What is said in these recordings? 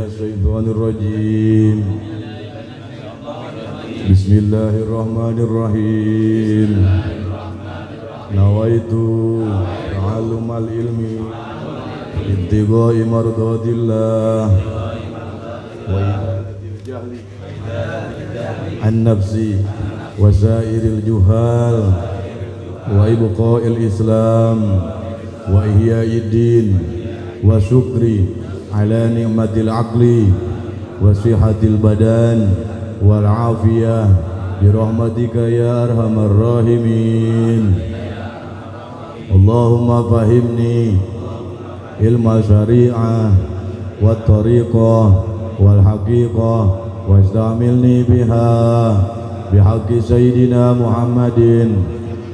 minasyaitonir rajim. Bismillahirrahmanirrahim. Nawaitu ta'allumal ilmi ibtigha'i mardatillah wa idalatil jahli an nafsi wa sairil juhal wa ibqa'il islam wa ihya'id din wa syukri ala ni'matil aqli wa sihatil badan wal afiyah bi rahmatika ya arhamar rahimin. Allahumma fahimni ilma syari'ah wa tariqah wal haqiqah wastamilni biha bihaqqi sayyidina Muhammadin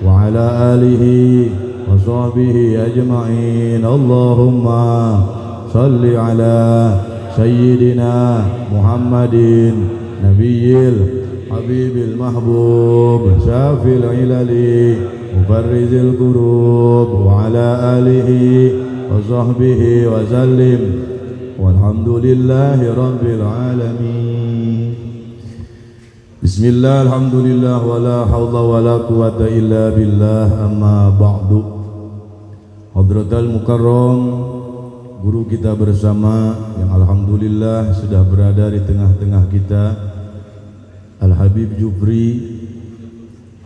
wa ala alihi wa sahbihi ajma'in. Allahumma salli ala sayyidina Muhammadin nabiyil habibil mahbub syafil ilali mufarrizil kurub wa ala alihi wa sahbihi wa sallim walhamdulillahi rabbil alamin. Bismillah, alhamdulillah, wa la hawla wa la quwata illa billah, amma ba'du. Hadratal Mukarram, guru kita bersama yang alhamdulillah sudah berada di tengah-tengah kita, Al-Habib Jufri,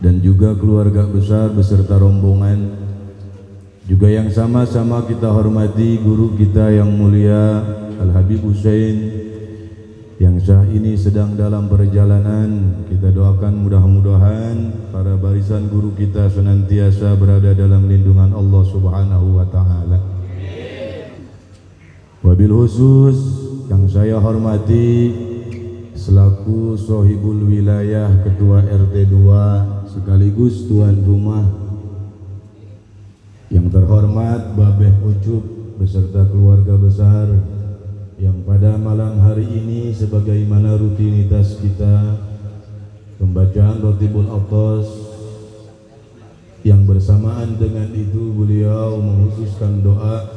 dan juga keluarga besar beserta rombongan, juga yang sama-sama kita hormati guru kita yang mulia Al-Habib Husain yang saat ini sedang dalam perjalanan. Kita doakan mudah-mudahan para barisan guru kita senantiasa berada dalam lindungan Allah Subhanahu wa taala. Wabil khusus yang saya hormati selaku Sohibul Wilayah Ketua RT 2 sekaligus tuan rumah yang terhormat Babeh Ucup beserta keluarga besar yang pada malam hari ini sebagaimana rutinitas kita pembacaan Rotibul Athos, yang bersamaan dengan itu beliau menghususkan doa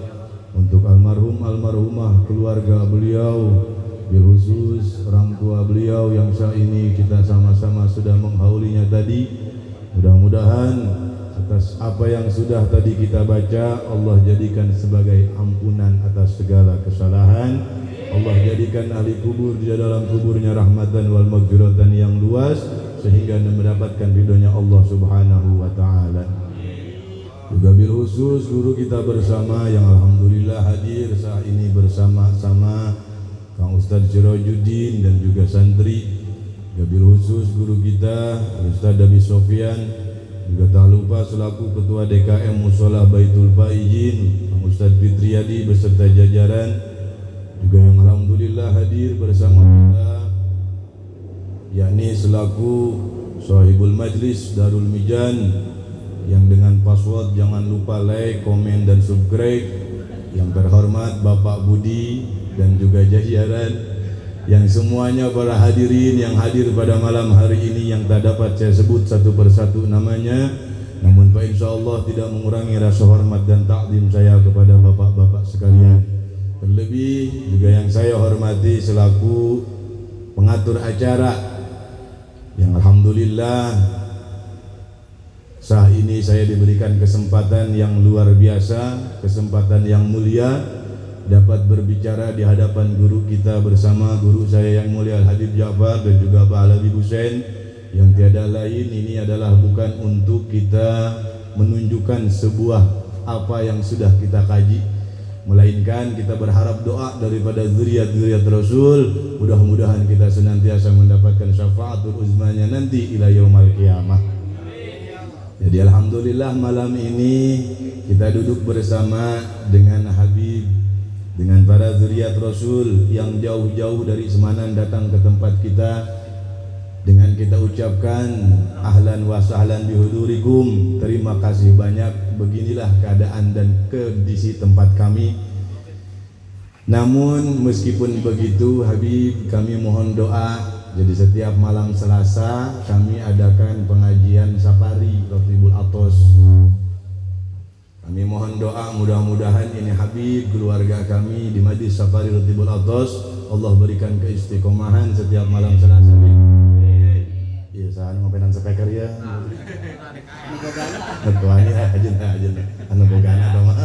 untuk almarhum almarhumah keluarga beliau, bilkhusus orang tua beliau yang saat ini kita sama-sama sudah menghaulinya tadi. Mudah-mudahan atas apa yang sudah tadi kita baca, Allah jadikan sebagai ampunan atas segala kesalahan. Allah jadikan ahli kubur di dalam kuburnya rahmatan wal maghfiratan yang luas, sehingga mendapatkan ridhonya Allah Subhanahu wa taala. Juga bil khusus guru kita bersama yang alhamdulillah hadir saat ini bersama-sama Kang Ustadz Sirajuddin dan juga santri. Bil khusus guru kita Ustadz Dabi Sofyan, juga tak lupa selaku ketua DKM Musola Baitul Faizin Kang Ustadz Fitriyadi beserta jajaran, juga yang alhamdulillah hadir bersama kita yakni selaku Sahibul Majlis Darul Mijan yang dengan password jangan lupa like, komen dan subscribe, yang terhormat Bapak Budi dan juga jajaran, yang semuanya para hadirin yang hadir pada malam hari ini yang tak dapat saya sebut satu persatu namanya, namun Pak insyaallah tidak mengurangi rasa hormat dan takdim saya kepada bapak-bapak sekalian. Terlebih juga yang saya hormati selaku pengatur acara yang alhamdulillah saat ini saya diberikan kesempatan yang luar biasa, kesempatan yang mulia dapat berbicara di hadapan guru kita bersama guru saya yang mulia Al-Habib Ja'far dan juga Pak Al-Habib Husain, yang tiada lain ini adalah bukan untuk kita menunjukkan sebuah apa yang sudah kita kaji, melainkan kita berharap doa daripada zuriat-zuriat Rasul, mudah-mudahan kita senantiasa mendapatkan syafaatul uzmanya nanti ila yaumil qiyamah. Jadi alhamdulillah malam ini kita duduk bersama dengan Habib, dengan para zuriat Rasul yang jauh-jauh dari Semanan datang ke tempat kita, dengan kita ucapkan ahlan wa sahlan bihudurikum, terima kasih banyak, beginilah keadaan dan kondisi tempat kami. Namun meskipun begitu Habib, kami mohon doa. Jadi setiap malam Selasa kami adakan pengajian safari Rotibul Athos Kami mohon doa mudah-mudahan ini Habib keluarga kami di Majlis Safari Ratibul Atos Allah berikan keistiqomahan setiap malam Selasa. Iya, saya ngopenan speaker ya. Ketuanya aja anu bogana mah.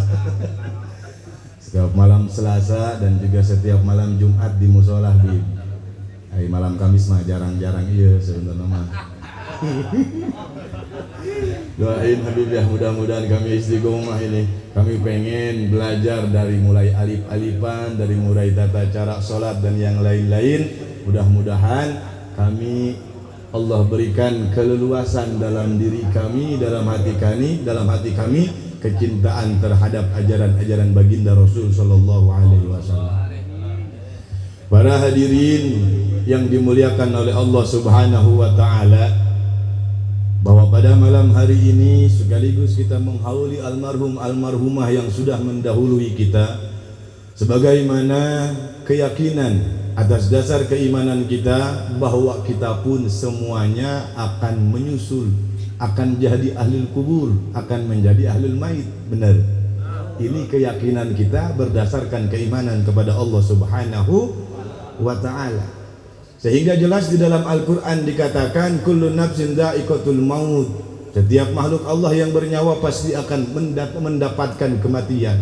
Setiap malam Selasa dan juga setiap malam Jumat di musola Habib. Hari malam Kamis mah jarang-jarang iya sebenarnya mah. Doain Habib ya, mudah-mudahan kami istiqomah ini. Kami pengen belajar dari mulai alif-alifan, dari mulai tata cara sholat dan yang lain-lain. Mudah-mudahan kami Allah berikan keleluasan dalam diri kami, dalam hati kami kecintaan terhadap ajaran-ajaran baginda Rasul sallallahu alaihi wasallam. Para hadirin yang dimuliakan oleh Allah Subhanahu wa taala, bahwa pada malam hari ini sekaligus kita menghauli almarhum almarhumah yang sudah mendahului kita, sebagaimana keyakinan atas dasar keimanan kita bahwa kita pun semuanya akan menyusul, akan jadi ahli kubur, akan menjadi ahli mait. Benar, ini keyakinan kita berdasarkan keimanan kepada Allah Subhanahu wa ta'ala. Sehingga jelas di dalam Al-Quran dikatakan kullu nafsin dha'iqatul maut, setiap makhluk Allah yang bernyawa pasti akan mendapatkan kematian.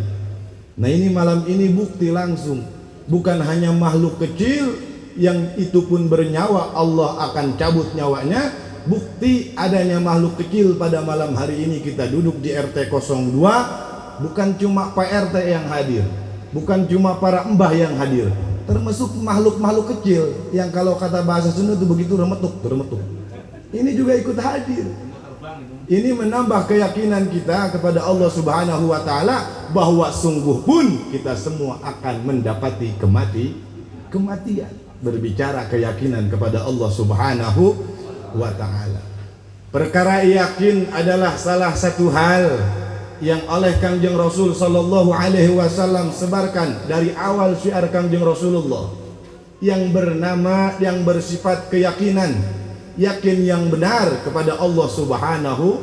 Nah, ini malam ini bukti langsung, bukan hanya makhluk kecil yang itu pun bernyawa Allah akan cabut nyawanya. Bukti adanya makhluk kecil pada malam hari ini kita duduk di RT 02, bukan cuma Pak RT yang hadir, bukan cuma para mbah yang hadir, termasuk makhluk-makhluk kecil yang kalau kata bahasa Sunda itu begitu remetuk. Ini juga ikut hadir. Ini menambah keyakinan kita kepada Allah Subhanahu wa taala bahwa sungguh pun kita semua akan mendapati kematian. Berbicara keyakinan kepada Allah Subhanahu wa taala. Perkara yakin adalah salah satu hal yang oleh Kangjeng Rasul sallallahu alaihi wasallam sebarkan dari awal syiar Kangjeng Rasulullah yang bernama, yang bersifat keyakinan, yakin yang benar kepada Allah Subhanahu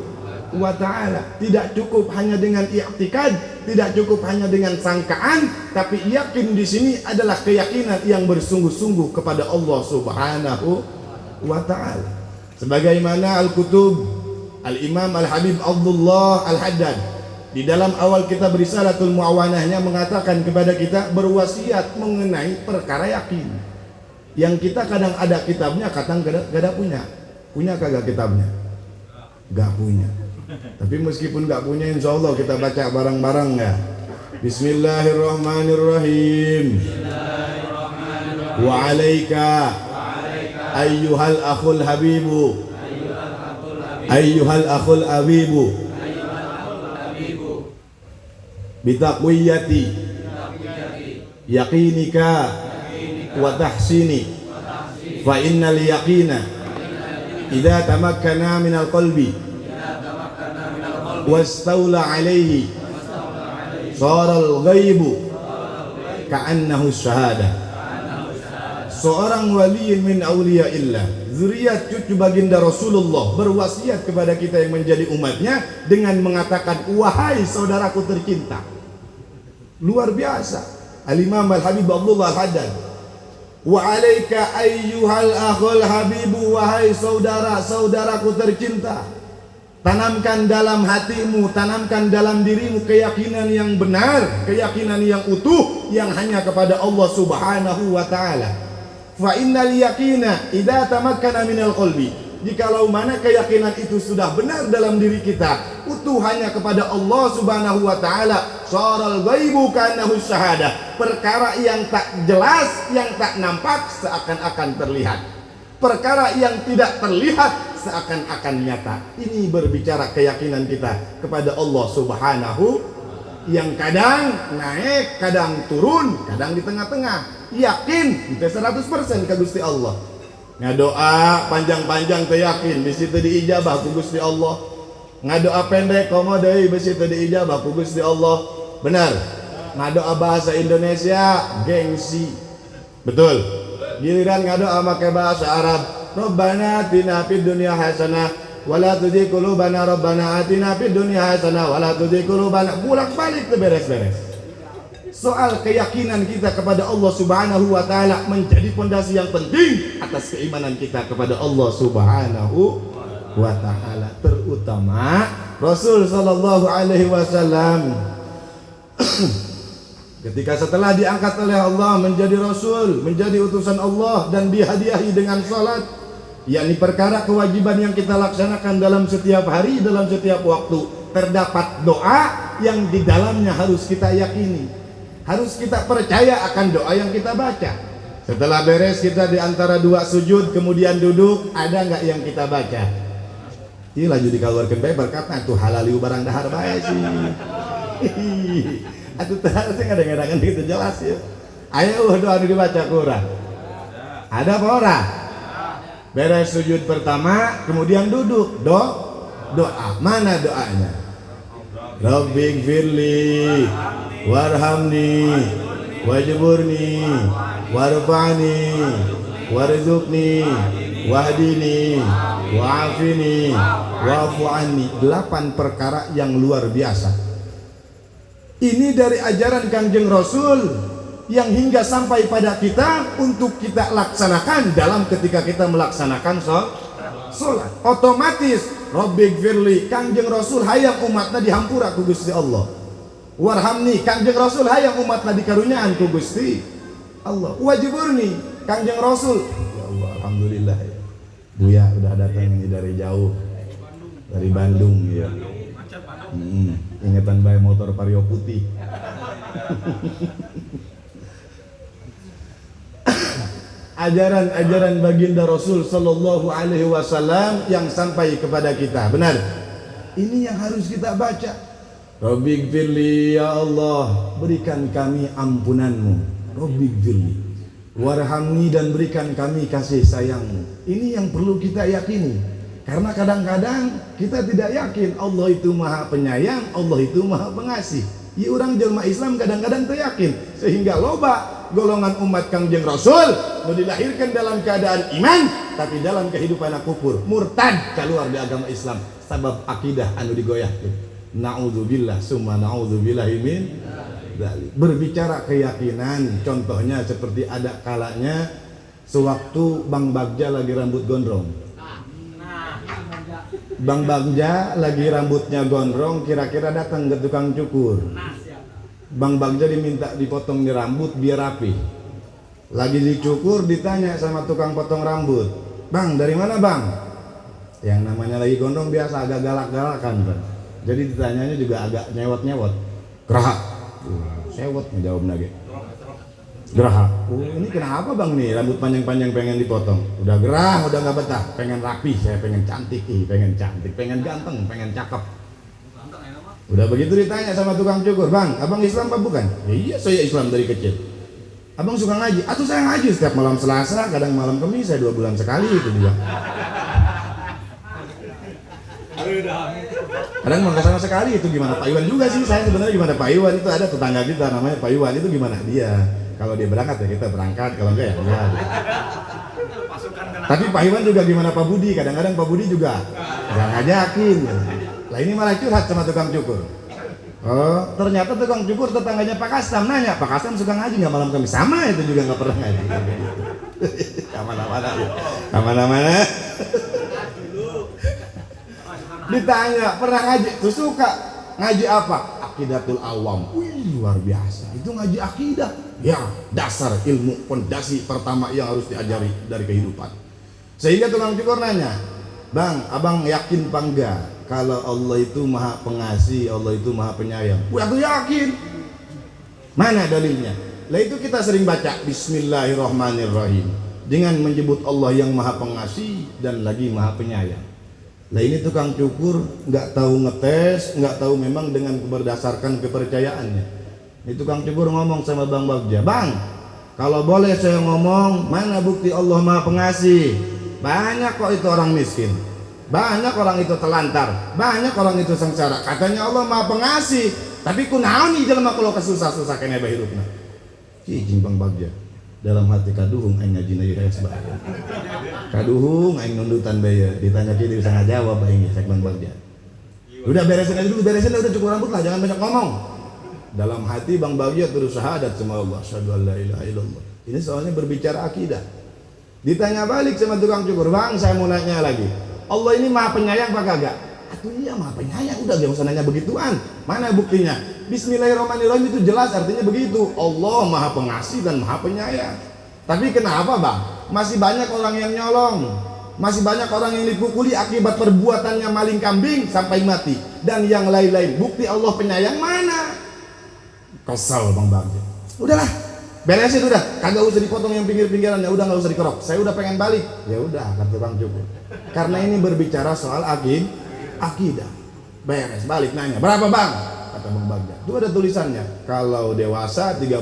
wa taala. Tidak cukup hanya dengan i'tikad, tidak cukup hanya dengan sangkaan, tapi yakin di sini adalah keyakinan yang bersungguh-sungguh kepada Allah Subhanahu wa taala. Sebagaimana Al-Kutub Al-Imam Al-Habib Abdullah Al-Haddad di dalam awal kitab Risalatul Mu'awanahnya mengatakan kepada kita, berwasiat mengenai perkara yakin. Yang kita kadang ada kitabnya, kadang gak punya. Punya kagak kitabnya? Gak punya. Tapi meskipun gak punya, insya Allah kita baca bareng-bareng ya. Bismillahirrahmanirrahim. Wa alaika ayyuhal akhul habibu, ayyuhal akhul habibu, bitaqwiyati yaqinika wa tahsini, fa innal yaqina idza tamakkana min al-qalbi wastawla alayhi sara al-ghaibu ka'annahu syahada. Seorang wali min awliyaillah, zuriat cucu baginda Rasulullah, berwasiat kepada kita yang menjadi umatnya dengan mengatakan, wahai saudaraku tercinta. Luar biasa. Al-Imam Al-Habib Abdullah Al-Haddad, wa alaika ayyuhal akhul habibu, wahai saudara-saudaraku tercinta, tanamkan dalam hatimu, tanamkan dalam dirimu keyakinan yang benar, keyakinan yang utuh yang hanya kepada Allah Subhanahu wa taala. Fa innal yaqina idza tamakkana minal qalbi, jikalau mana keyakinan itu sudah benar dalam diri kita, utuh hanya kepada Allah Subhanahu wa taala, saral ghaibu kanahu syahada, perkara yang tak jelas, yang tak nampak seakan-akan terlihat, perkara yang tidak terlihat seakan-akan nyata. Ini berbicara keyakinan kita kepada Allah Subhanahu, yang kadang naik, kadang turun, kadang di tengah-tengah. Yakin kita 100% ke Gusti Allah. Ngadoa panjang-panjang teh yakin bisi teu diijabah ku Gusti Allah. Ngadoa pendek komo deui bisi teu diijabah ku Gusti Allah. Benar. Ngadoa bahasa Indonesia gengsi. Betul. Giliran ngadoa make bahasa Arab, Rabbana atina fid dunya hasanah wala tuzigh qulubana rabbana atina fid dunya hasanah wala tuzigh qulubana, bolak-balik tuh beres-beres. Soal keyakinan kita kepada Allah Subhanahu wa taala menjadi pondasi yang penting atas keimanan kita kepada Allah Subhanahu wa taala, terutama Rasul sallallahu alaihi wasallam. Ketika setelah diangkat oleh Allah menjadi Rasul, menjadi utusan Allah dan dihadiahi dengan salat, yakni perkara kewajiban yang kita laksanakan dalam setiap hari, dalam setiap waktu, terdapat doa yang di dalamnya harus kita yakini, harus kita percaya akan doa yang kita baca. Setelah beres kita di antara dua sujud kemudian duduk, ada nggak yang kita baca? Ini laju dikeluarkan bae berkata tuh halaliu barang dahar bae sih. Aku tahu sih kadang-kadang gitu jelas ya. Ayo doa dibaca Quran. Ada apa ora? Beres sujud pertama, kemudian duduk. Doa. Mana doanya? Rabbighfirli warhamni wajburni warfa'ni warzuqni wahdini wa'afini wa'fu anni. 8 perkara yang luar biasa. Ini dari ajaran Kangjeng Rasul yang hingga sampai pada kita untuk kita laksanakan dalam ketika kita melaksanakan sholat. Otomatis Rabbighfirli, Kangjeng Rasul hayang umatna dihampura ku Gusti Allah. Warhamni, Kangjeng Rasul hayang umatna dikarunyaan ku Gusti Allah. Wajburni, Kangjeng Rasul, ya Allah alhamdulillah ya. Buya udah datang ini dari jauh, dari Bandung ya. Ingetan bae motor Vario putih. Ajaran-ajaran baginda Rasul sallallahu alaihi wasallam yang sampai kepada kita. Benar. Ini yang harus kita baca. Rabbighfirli, ya Allah, berikan kami ampunanmu. Rabbighfirli warhamni, dan berikan kami kasih sayangmu. Ini yang perlu kita yakini. Karena kadang-kadang kita tidak yakin Allah itu maha penyayang, Allah itu maha pengasih. Ya orang jelma Islam kadang-kadang tak yakin, sehingga loba golongan umat Kangjeng Rasul nu dilahirkan dalam keadaan iman, tapi dalam kehidupan kufur, murtad, keluar dari agama Islam sabab akidah anu digoyahkeun. Naudzubillah summa naudzubillahi min dzalik. Berbicara keyakinan, contohnya seperti ada kalanya sewaktu Bang Bagja lagi rambut gondrong. Bang Bagja lagi rambutnya gondrong, kira-kira datang ke tukang cukur. Bang Bagja diminta dipotong di rambut biar rapi. Lagi dicukur ditanya sama tukang potong rambut, "Bang, dari mana bang?" Yang namanya lagi gondrong biasa agak galak-galakan kan. Jadi ditanyanya juga agak nyewot-nyewot. "Geraha." Sewot ngejawab lagi. "Geraha." "Oh, ini kenapa bang nih rambut panjang-panjang pengen dipotong?" "Udah gerah, udah nggak betah, pengen rapi, saya pengen cantik, pengen cantik, pengen ganteng, pengen cakep." Udah begitu ditanya sama tukang cukur, "Bang, abang Islam apa bukan?" "Ya, iya, saya Islam dari kecil." "Abang suka ngaji?" "Atuh saya ngaji setiap malam Selasa, kadang malam Kamis, saya 2 bulan sekali," itu dia. Kadang nggak sama sekali, itu gimana Pak Iwan juga sih. Saya sebenarnya gimana Pak Iwan, itu ada tetangga kita namanya Pak Iwan, itu gimana dia. Kalau dia berangkat ya kita berangkat, kalau enggak ya enggak. Tapi Pak Iwan juga gimana Pak Budi, kadang-kadang Pak Budi juga nggak ngajakin. Lah ini malah curhat sama tukang cukur. Oh, ternyata tukang cukur tetangganya Pak Kastam nanya, "Pak Kastam suka ngaji nggak malam Kamis?" "Sama, itu juga nggak pernah ngaji." Kemana-mana ya, kemana-mana. Ditanya, "Pernah ngaji?" "Tuh suka." "Ngaji apa?" "Aqidatul Awam." Wih, luar biasa. Itu ngaji akidah. Ya, dasar ilmu pondasi pertama yang harus diajari dari kehidupan. Sehingga tukang cukur nanya, "Bang, abang yakin apa enggak kalau Allah itu maha pengasih, Allah itu maha penyayang?" "Wah, aku yakin." "Mana dalilnya?" Lah itu kita sering baca Bismillahirrahmanirrahim dengan menyebut Allah yang maha pengasih dan lagi maha penyayang. Lah ini tukang cukur nggak tahu ngetes, nggak tahu memang dengan berdasarkan kepercayaannya. Ini tukang cukur ngomong sama Bang Bagja, "Bang, kalau boleh saya ngomong, mana bukti Allah maha pengasih? Banyak kok itu orang miskin, banyak orang itu telantar, banyak orang itu sengsara. Katanya Allah maha pengasih, tapi kunaon nih jelema kalau kesusah-susah kene bae hidupna." Kijing Bang Bagja. dalam hati kaduhung aing ngaji na ieu sebaya. Kaduhung aing nundutan bae ditanya kieu bisa ngajawab aing cek Bang Bagja. Udah beresin aja dulu, beresin udah cukup rambut lah, jangan banyak ngomong. Dalam hati Bang Bagja terus syahadat sama Allah, asyhadu an la ilaha illallah. Ini soalnya berbicara akidah. Ditanya balik sama tukang cukur, Bang saya mau nanya lagi, Allah ini maha penyayang apa kagak? Atuh iya maha penyayang, udah gak usah nanya begituan. Mana buktinya? Bismillahirrahmanirrahim itu jelas artinya begitu. Allah maha pengasih dan maha penyayang. Tapi kenapa Bang? Masih banyak orang yang nyolong, masih banyak orang yang dipukuli akibat perbuatannya maling kambing sampai mati dan yang lain-lain. Bukti Allah penyayang mana? Kesel Bang Bagja. Udahlah, beresin udah, kagak usah dipotong yang pinggir-pinggirannya, udah nggak usah dikerok. Saya udah pengen balik. Ya udah, kata Bang cukup. Karena ini berbicara soal akidah. Beres, balik nanya, berapa Bang? Kata Bang Bagja. Itu ada tulisannya. Kalau dewasa 35.000,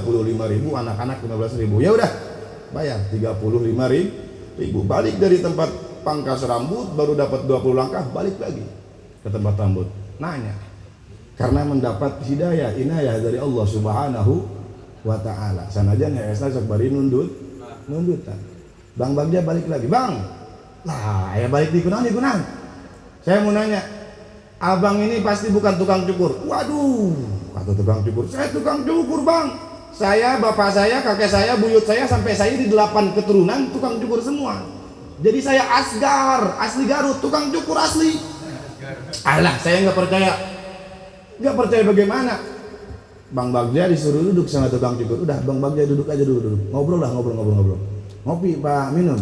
anak-anak 15.000. Ya udah, bayar 35.000. Balik dari tempat pangkas rambut baru dapat 20 langkah, balik lagi ke tempat rambut. Nanya. Karena mendapat hidayah, inayah dari Allah Subhanahu wa ta'ala. Sanajan ya esna sok bari nundutan. Bang Bagja balik lagi, Bang. Lah, ya balik di kunaon. Saya mau nanya, Abang ini pasti bukan tukang cukur. Waduh, kata tukang cukur. Saya tukang cukur, Bang. Saya, bapak saya, kakek saya, buyut saya, sampai saya di 8 keturunan tukang cukur semua. Jadi saya Asgar, asli Garut, tukang cukur asli. Alah, saya nggak percaya. Nggak percaya bagaimana? Bang Bagja disuruh duduk sama tukang cukur. Udah, Bang Bagja duduk aja dulu. Ngobrol. Ngopi, Pak, minum.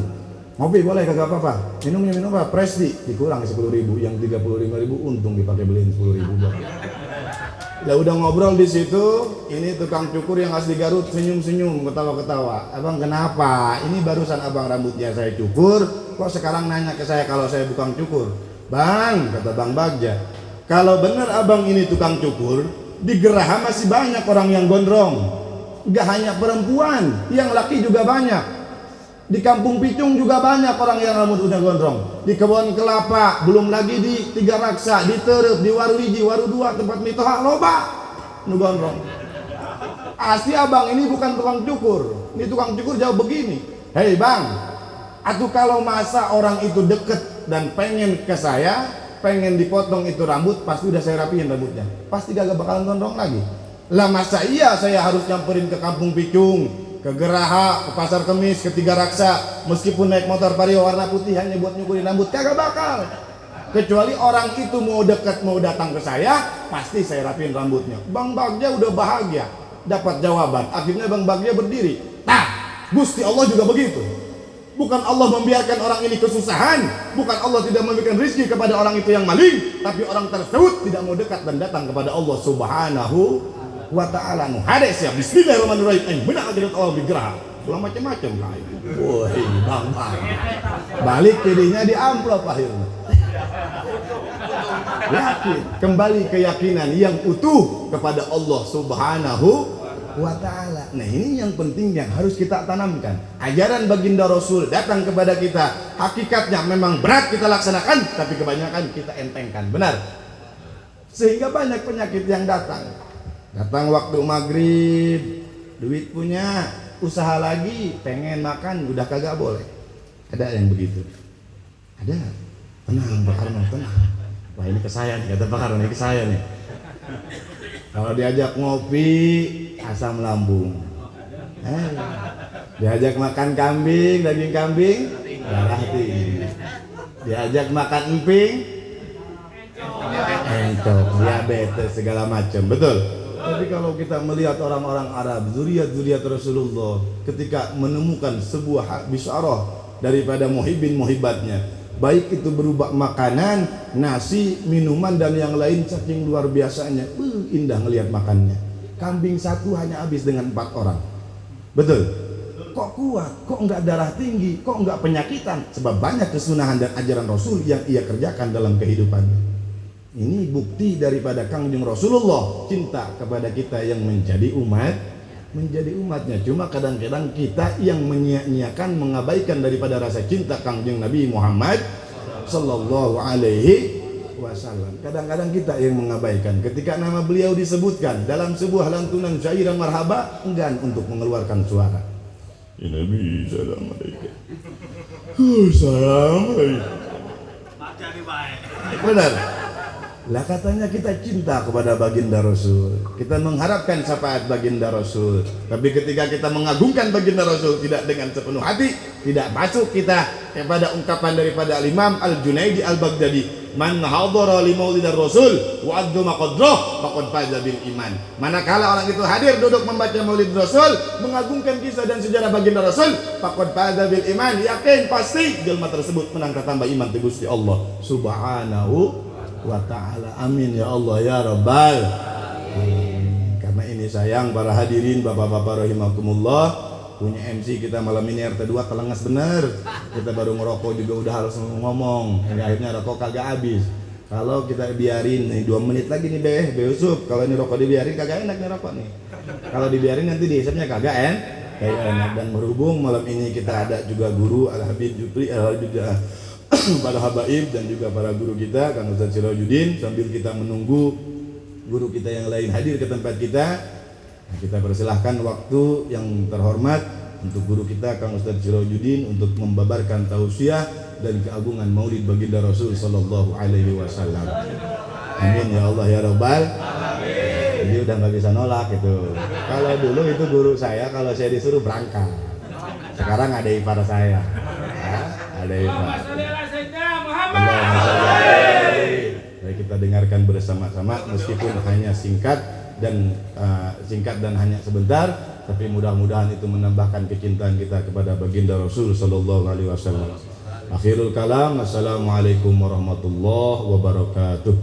Ngopi boleh, kagak apa-apa. Minum apa? Presti, dikurang 10.000, yang 35.000 untung dipakai beliin 10.000. Ya udah ngobrol di situ, ini tukang cukur yang asli Garut senyum-senyum, ketawa-ketawa. Abang kenapa? Ini barusan abang rambutnya saya cukur, kok sekarang nanya ke saya kalau saya bukan cukur? Bang, kata Bang Bagja, kalau benar abang ini tukang cukur, di Geraha masih banyak orang yang gondrong. Gak hanya perempuan, yang laki juga banyak. Di Kampung Picung juga banyak orang yang rambutnya gondrong. Di Kebon Kelapa, belum lagi di Tiga Raksa, di Terep, di Waruwiji, Waru 2, tempat Mitoha, loba nu gondrong. Asli abang ini bukan tukang cukur. Ini tukang cukur jauh begini. Hei Bang, atuh kalau masa orang itu deket dan pengen ke saya, pengen dipotong itu rambut, pasti udah saya rapiin rambutnya, pasti gak bakalan gondrong lagi. Lah masa iya saya harus nyamperin ke Kampung Picung, ke Geraha, ke Pasar Kemis, ke Tiga Raksa, meskipun naik motor Vario warna putih hanya buat nyukurin rambut? Kagak bakal. Kecuali orang itu mau deket, mau datang ke saya, pasti saya rapiin rambutnya. Bang Bagja udah bahagia dapat jawaban. Akhirnya Bang Bagja berdiri. Nah, Gusti Allah juga begitu. Bukan Allah membiarkan orang ini kesusahan, bukan Allah tidak memberikan rezeki kepada orang itu yang maling, tapi orang tersebut tidak mau dekat dan datang kepada Allah Subhanahu wa ta'ala. Hadis ya, bismillahirrahmanirrahim. Benar aja Allah di Geraha. Pulang macam-macam lah. Woi, Bang. Balik pilihnya di amplop akhirnya. Yakin, kembali keyakinan yang utuh kepada Allah Subhanahu wa ta'ala. Nah ini yang penting yang harus kita tanamkan. Ajaran baginda Rasul datang kepada kita, hakikatnya memang berat kita laksanakan, tapi kebanyakan kita entengkan, benar. Sehingga banyak penyakit yang datang waktu maghrib, duit punya, usaha lagi, pengen makan, udah kagak boleh. Ada yang begitu? Ada. Tenang Pak Karno, tenang. Wah ini ke saya nih, kata Pak Karno, ini ke saya nih. Kalau diajak ngopi, asam lambung. Diajak makan kambing, daging kambing, darah tinggi. Diajak makan emping, encok, diabetes, segala macam. Betul. Tapi kalau kita melihat orang-orang Arab, zuriat Rasulullah, ketika menemukan sebuah bisyarah daripada muhibbin muhibbatnya, baik itu berupa makanan, nasi, minuman dan yang lain, saking luar biasanya, indah ngelihat makannya. Kambing satu hanya habis dengan 4 orang. Betul? Kok kuat? Kok enggak darah tinggi? Kok enggak penyakitan? Sebab banyak kesunahan dan ajaran Rasul yang ia kerjakan dalam kehidupannya. Ini bukti daripada Kangjeng Rasulullah cinta kepada kita yang menjadi umatnya. Cuma kadang-kadang kita yang menyia-nyiakan, mengabaikan daripada rasa cinta Kangjeng Nabi Muhammad sallallahu alaihi wasallam. Kadang-kadang kita yang mengabaikan. Ketika nama beliau disebutkan dalam sebuah lantunan syairan marhaba, enggan untuk mengeluarkan suara. Ya Nabi, assalamualaikum. Assalamualaikum. Benar. Lah katanya kita cinta kepada baginda Rasul, kita mengharapkan syafaat baginda Rasul. Tapi ketika kita mengagungkan baginda Rasul tidak dengan sepenuh hati, tidak masuk kita kepada ungkapan daripada Imam Al-Junaidi Al-Baghdadi, man hadara li maulidar Rasul wa azzama qadrah faqad faza bil iman. Manakala orang itu hadir duduk membaca maulid Rasul, mengagungkan kisah dan sejarah baginda Rasul, faqad faza bil iman, yakin pasti jelma tersebut menang tambah iman ti Gusti Allah Subhanahu wa ta'ala. Amin ya Allah ya Rabbal. Karena ini sayang para hadirin bapak-bapak rahimakumullah, punya MC kita malam ini RT2 telengas bener. Kita baru ngerokok juga udah harus ngomong, ini akhirnya rokok kagak habis. Kalau kita biarin nih 2 menit lagi nih Be Yusuf, kalau ini rokok dibiarin kagak enak nih rokok nih. Kalau dibiarin nanti dihisapnya kagak enak. Dan berhubung malam ini kita ada juga guru Al-Habib Jupri juga para habaib dan juga para guru kita Kang Ustaz Sirajuddin, sambil kita menunggu guru kita yang lain hadir ke tempat kita, kita persilahkan waktu yang terhormat untuk guru kita Kang Ustaz Sirajuddin untuk membabarkan tausiah dan keagungan maulid baginda Rasul sallallahu alaihi wasallam. Amin ya Allah ya Rabbal. Jadi udah nggak bisa nolak itu. Kalau dulu itu guru saya, kalau saya disuruh berangkat. Sekarang ada ipar saya. Ada ipar. Baik, kita dengarkan bersama-sama meskipun hanya singkat dan hanya sebentar, tapi mudah-mudahan itu menambahkan kecintaan kita kepada baginda Rasul sallallahu alaihi wasallam. Akhirul kalam, assalamualaikum warahmatullahi wabarakatuh.